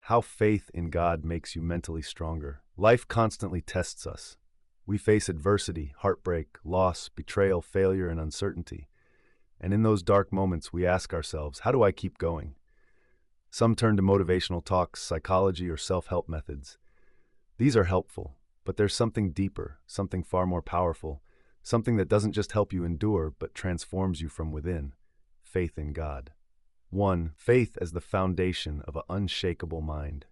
How faith in God makes you mentally stronger. Life constantly tests us. We face adversity, heartbreak, loss, betrayal, failure, and uncertainty. And in those dark moments, we ask ourselves, how do I keep going? Some turn to motivational talks, psychology, or self-help methods. These are helpful, but there's something deeper, something far more powerful, something that doesn't just help you endure, but transforms you from within. Faith in God. 1. Faith as the foundation of an unshakable mind.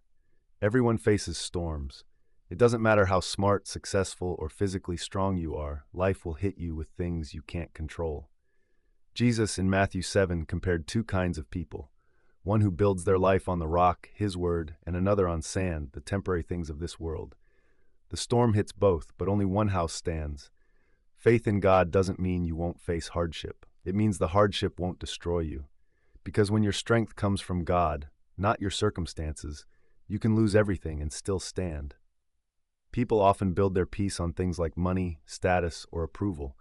Everyone faces storms. It doesn't matter how smart, successful, or physically strong you are, life will hit you with things you can't control. Jesus in Matthew 7 compared two kinds of people. One who builds their life on the rock, His word, and another on sand, the temporary things of this world. The storm hits both, but only one house stands. Faith in God doesn't mean you won't face hardship. It means the hardship won't destroy you. Because when your strength comes from God, not your circumstances, you can lose everything and still stand. People often build their peace on things like money, status, or approval.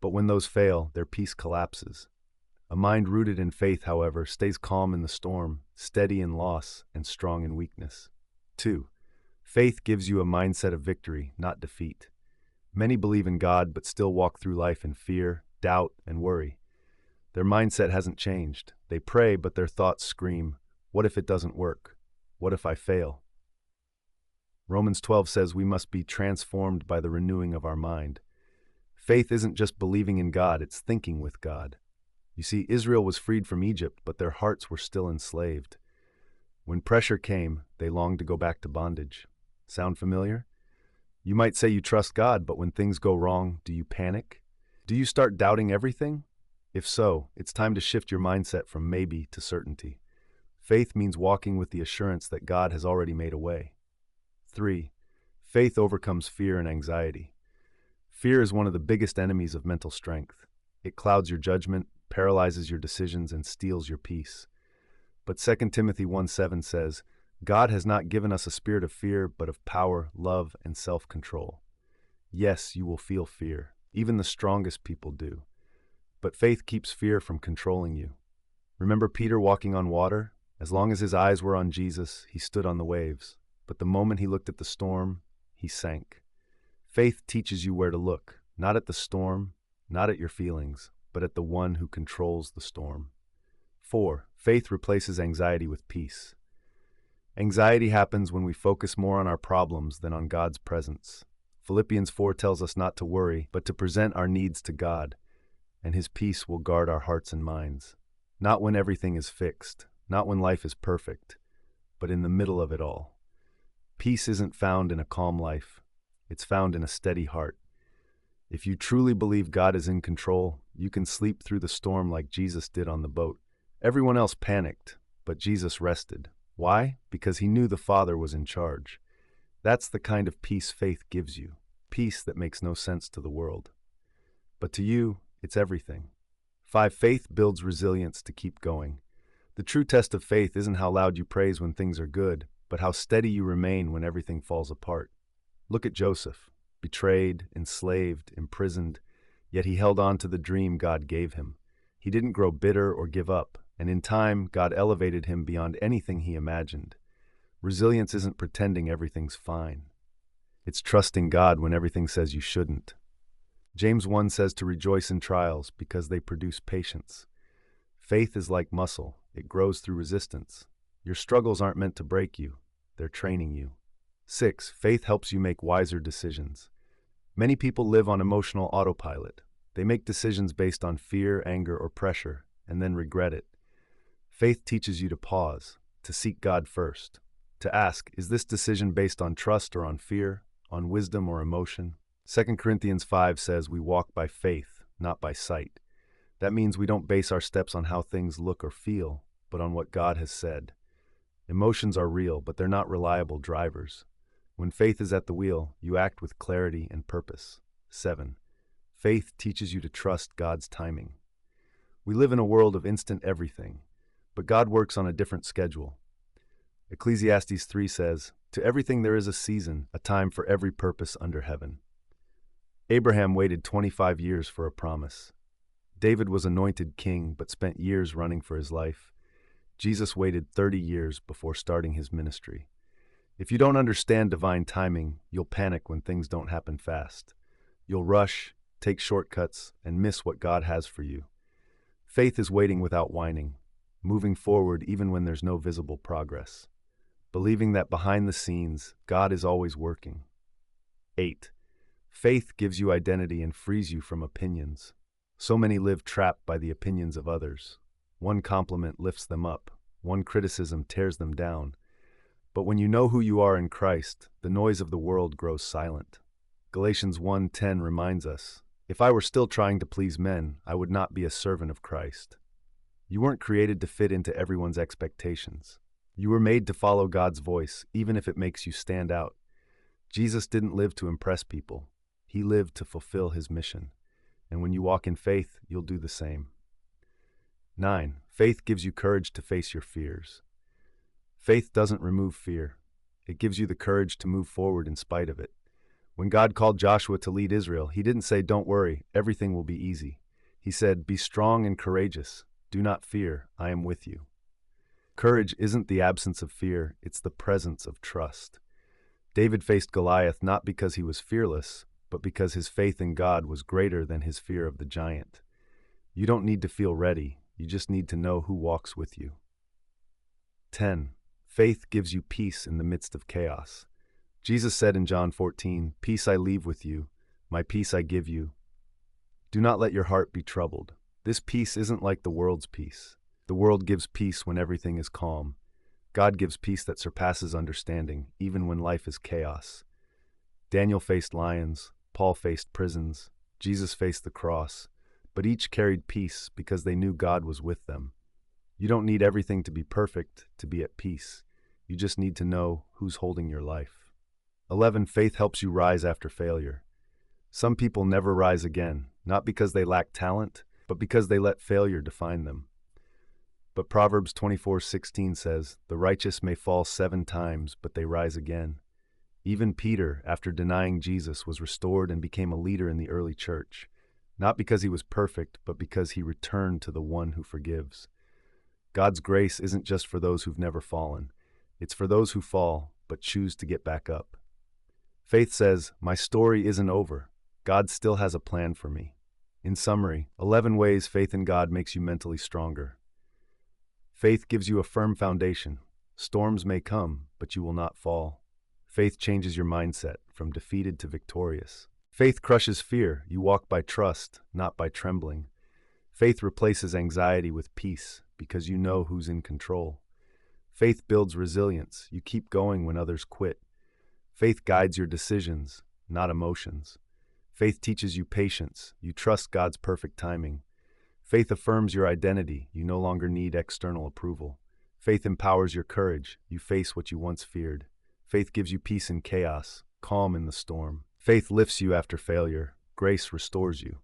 But when those fail, their peace collapses. A mind rooted in faith, however, stays calm in the storm, steady in loss, and strong in weakness. 2. Faith gives you a mindset of victory, not defeat. Many believe in God but still walk through life in fear, doubt, and worry. Their mindset hasn't changed. They pray, but their thoughts scream, what if it doesn't work? What if I fail? Romans 12 says we must be transformed by the renewing of our mind. Faith isn't just believing in God, it's thinking with God. You see, Israel was freed from Egypt, but their hearts were still enslaved. When pressure came, they longed to go back to bondage. Sound familiar? You might say you trust God, but when things go wrong, do you panic? Do you start doubting everything? If so, it's time to shift your mindset from maybe to certainty. Faith means walking with the assurance that God has already made a way. 3. Faith overcomes fear and anxiety. Fear is one of the biggest enemies of mental strength. It clouds your judgment, paralyzes your decisions, and steals your peace. But 2 Timothy 1:7 says, God has not given us a spirit of fear, but of power, love, and self-control. Yes, you will feel fear. Even the strongest people do. But faith keeps fear from controlling you. Remember Peter walking on water? As long as his eyes were on Jesus, he stood on the waves. But the moment he looked at the storm, he sank. Faith teaches you where to look, not at the storm, not at your feelings, but at the one who controls the storm. 4. Faith replaces anxiety with peace. Anxiety happens when we focus more on our problems than on God's presence. Philippians 4 tells us not to worry, but to present our needs to God, and His peace will guard our hearts and minds. Not when everything is fixed, not when life is perfect, but in the middle of it all. Peace isn't found in a calm life. It's found in a steady heart. If you truly believe God is in control, you can sleep through the storm like Jesus did on the boat. Everyone else panicked, but Jesus rested. Why? Because He knew the Father was in charge. That's the kind of peace faith gives you. Peace that makes no sense to the world. But to you, it's everything. 5. Faith builds resilience to keep going. The true test of faith isn't how loud you praise when things are good, but how steady you remain when everything falls apart. Look at Joseph, betrayed, enslaved, imprisoned, yet he held on to the dream God gave him. He didn't grow bitter or give up, and in time, God elevated him beyond anything he imagined. Resilience isn't pretending everything's fine. It's trusting God when everything says you shouldn't. James 1 says to rejoice in trials because they produce patience. Faith is like muscle. It grows through resistance. Your struggles aren't meant to break you. They're training you. 6. Faith helps you make wiser decisions. Many people live on emotional autopilot. They make decisions based on fear, anger, or pressure, and then regret it. Faith teaches you to pause, to seek God first, to ask, is this decision based on trust or on fear, on wisdom or emotion? 2 Corinthians 5 says we walk by faith, not by sight. That means we don't base our steps on how things look or feel, but on what God has said. Emotions are real, but they're not reliable drivers. When faith is at the wheel, you act with clarity and purpose. 7. Faith teaches you to trust God's timing. We live in a world of instant everything, but God works on a different schedule. Ecclesiastes 3 says, to everything there is a season, a time for every purpose under heaven. Abraham waited 25 years for a promise. David was anointed king, but spent years running for his life. Jesus waited 30 years before starting his ministry. If you don't understand divine timing, you'll panic when things don't happen fast. You'll rush, take shortcuts, and miss what God has for you. Faith is waiting without whining, moving forward even when there's no visible progress, believing that behind the scenes, God is always working. 8. Faith gives you identity and frees you from opinions. So many live trapped by the opinions of others. One compliment lifts them up, one criticism tears them down. But when you know who you are in Christ, the noise of the world grows silent. Galatians 1:10 reminds us, "If I were still trying to please men, I would not be a servant of Christ." You weren't created to fit into everyone's expectations. You were made to follow God's voice, even if it makes you stand out. Jesus didn't live to impress people. He lived to fulfill his mission. And when you walk in faith, you'll do the same. 9. Faith gives you courage to face your fears. Faith doesn't remove fear. It gives you the courage to move forward in spite of it. When God called Joshua to lead Israel, he didn't say, "Don't worry, everything will be easy." He said, "Be strong and courageous. Do not fear, I am with you." Courage isn't the absence of fear, it's the presence of trust. David faced Goliath not because he was fearless, but because his faith in God was greater than his fear of the giant. You don't need to feel ready, you just need to know who walks with you. 10. Faith gives you peace in the midst of chaos. Jesus said in John 14, "Peace I leave with you, my peace I give you. Do not let your heart be troubled." This peace isn't like the world's peace. The world gives peace when everything is calm. God gives peace that surpasses understanding, even when life is chaos. Daniel faced lions, Paul faced prisons, Jesus faced the cross, but each carried peace because they knew God was with them. You don't need everything to be perfect to be at peace. You just need to know who's holding your life. 11. Faith helps you rise after failure. Some people never rise again, not because they lack talent, but because they let failure define them. But Proverbs 24:16 says, "The righteous may fall 7 times, but they rise again." Even Peter, after denying Jesus, was restored and became a leader in the early church, not because he was perfect, but because he returned to the one who forgives. God's grace isn't just for those who've never fallen. It's for those who fall, but choose to get back up. Faith says, "My story isn't over. God still has a plan for me." In summary, 11 ways faith in God makes you mentally stronger. Faith gives you a firm foundation. Storms may come, but you will not fall. Faith changes your mindset from defeated to victorious. Faith crushes fear. You walk by trust, not by trembling. Faith replaces anxiety with peace because you know who's in control. Faith builds resilience. You keep going when others quit. Faith guides your decisions, not emotions. Faith teaches you patience. You trust God's perfect timing. Faith affirms your identity. You no longer need external approval. Faith empowers your courage. You face what you once feared. Faith gives you peace in chaos, calm in the storm. Faith lifts you after failure. Grace restores you.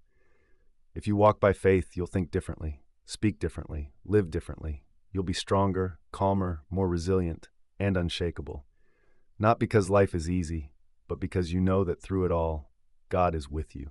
If you walk by faith, you'll think differently, speak differently, live differently. You'll be stronger, calmer, more resilient, and unshakable. Not because life is easy, but because you know that through it all, God is with you.